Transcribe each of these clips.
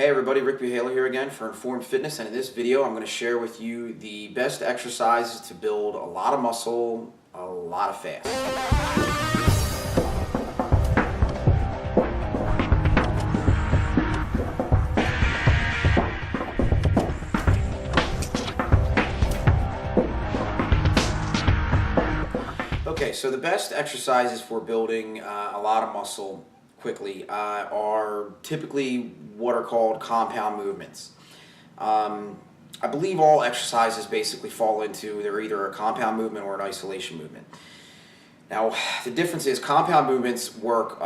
Hey everybody, Rick Buhaler here again for Informed Fitness, and in this video I'm going to share with you the best exercises to build a lot of muscle, a lot of fast. Okay, so the best exercises for building a lot of muscle quickly are typically what are called compound movements. I believe all exercises basically fall into they're either a compound movement or an isolation movement. Now, the difference is compound movements work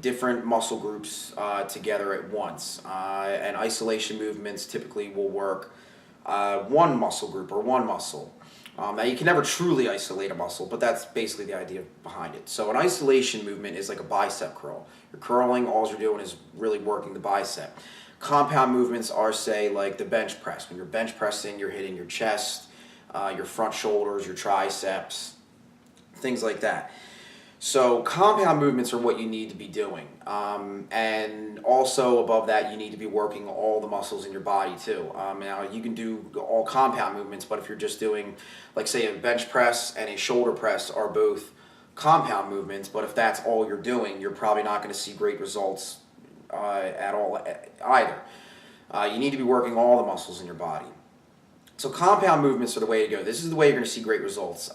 different muscle groups together at once, and isolation movements typically will work one muscle group or one muscle. Now, you can never truly isolate a muscle, but that's basically the idea behind it. So an isolation movement is like a bicep curl. You're curling, all you're doing is really working the bicep. Compound movements are, say, like the bench press. When you're bench pressing, you're hitting your chest, your front shoulders, your triceps, things like that. So compound movements are what you need to be doing. And also above that, you need to be working all the muscles in your body too. Now, you can do all compound movements, but if you're just doing, like say a bench press and a shoulder press are both compound movements, but if that's all you're doing, you're probably not going to see great results at all either. You need to be working all the muscles in your body. So compound movements are the way to go. This is the way you're going to see great results.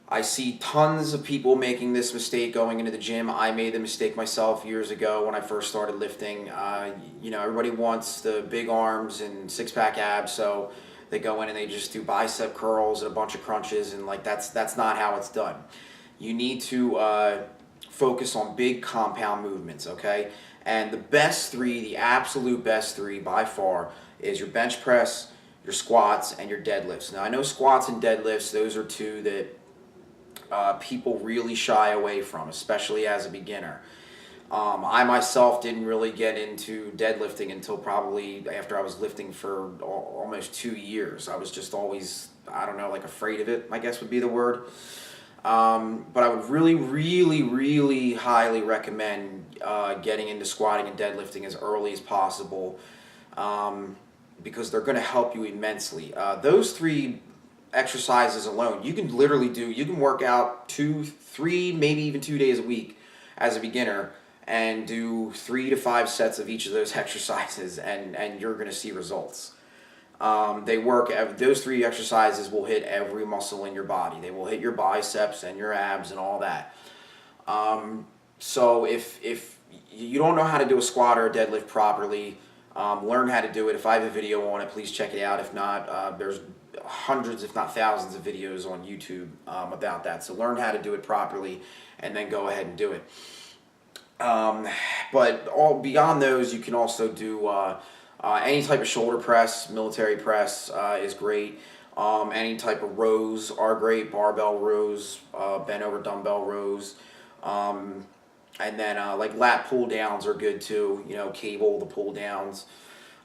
I see tons of people making this mistake going into the gym. I made the mistake myself years ago when I first started lifting. Everybody wants the big arms and six-pack abs, so they go in and they just do bicep curls and a bunch of crunches, and like that's not how it's done. You need to focus on big compound movements, okay? And the best three, the absolute best three by far, is your bench press, your squats, and your deadlifts. Now, I know squats and deadlifts, those are two that people really shy away from, especially as a beginner. I myself didn't really get into deadlifting until probably after I was lifting for almost 2 years. I was just always, I don't know, like afraid of it, I guess would be the word. But I would really highly recommend getting into squatting and deadlifting as early as possible because they're going to help you immensely. Those three exercises alone, you can literally do, you can work out 2, 3, maybe even 2 days a week as a beginner and do 3 to 5 sets of each of those exercises, and you're going to see results. They work, those three exercises will hit every muscle in your body. They will hit your biceps and your abs and all that. So if you don't know how to do a squat or a deadlift properly, learn how to do it. If I have a video on it, please check it out. If not, there's hundreds, if not thousands, of videos on YouTube about that. So learn how to do it properly, and then go ahead and do it. But all beyond those, you can also do any type of shoulder press. Military press is great. Any type of rows are great. Barbell rows, bent over dumbbell rows. And then like lat pull downs are good too. Cable, the pull downs.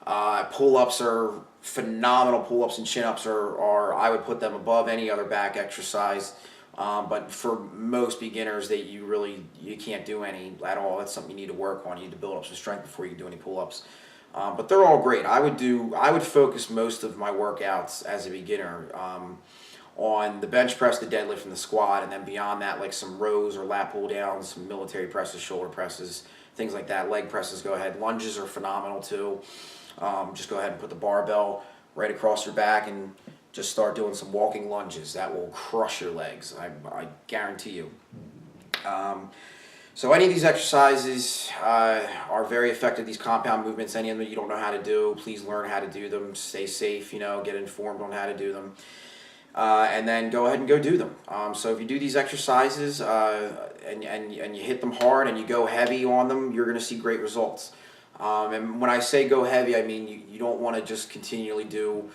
Pull-ups are phenomenal. Pull-ups and chin-ups are I would put them above any other back exercise. But for most beginners, you can't do any at all. That's something you need to work on. You need to build up some strength before you can do any pull-ups. But they're all great. I would focus most of my workouts as a beginner on the bench press, the deadlift, and the squat, and then beyond that, like some rows or lat pull downs, some military presses, shoulder presses, things like that. Leg presses, go ahead. Lunges are phenomenal too. Just go ahead and put the barbell right across your back and just start doing some walking lunges. That will crush your legs, I guarantee you. So any of these exercises are very effective, these compound movements. Any of them you don't know how to do, please learn how to do them. Stay safe, get informed on how to do them. And then go ahead and go do them. So if you do these exercises and you hit them hard and you go heavy on them, you're going to see great results. And when I say go heavy, I mean you don't want to just continually do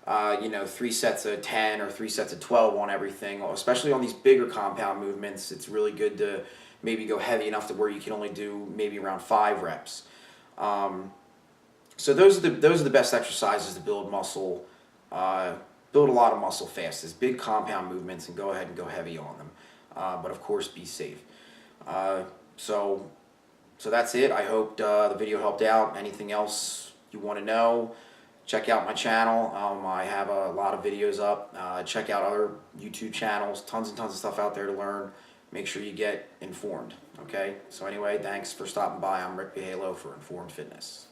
3 sets of 10 or 3 sets of 12 on everything. Especially on these bigger compound movements, it's really good to maybe go heavy enough to where you can only do maybe around 5 reps. So those are the best exercises to build muscle. Build a lot of muscle fast. There's big compound movements, and go ahead and go heavy on them. But of course, be safe. So So that's it. I hope the video helped out. Anything else you want to know, check out my channel. I have a lot of videos up. Check out other YouTube channels. Tons and tons of stuff out there to learn. Make sure you get informed. Okay? So anyway, thanks for stopping by. I'm Rick Bihalo for Informed Fitness.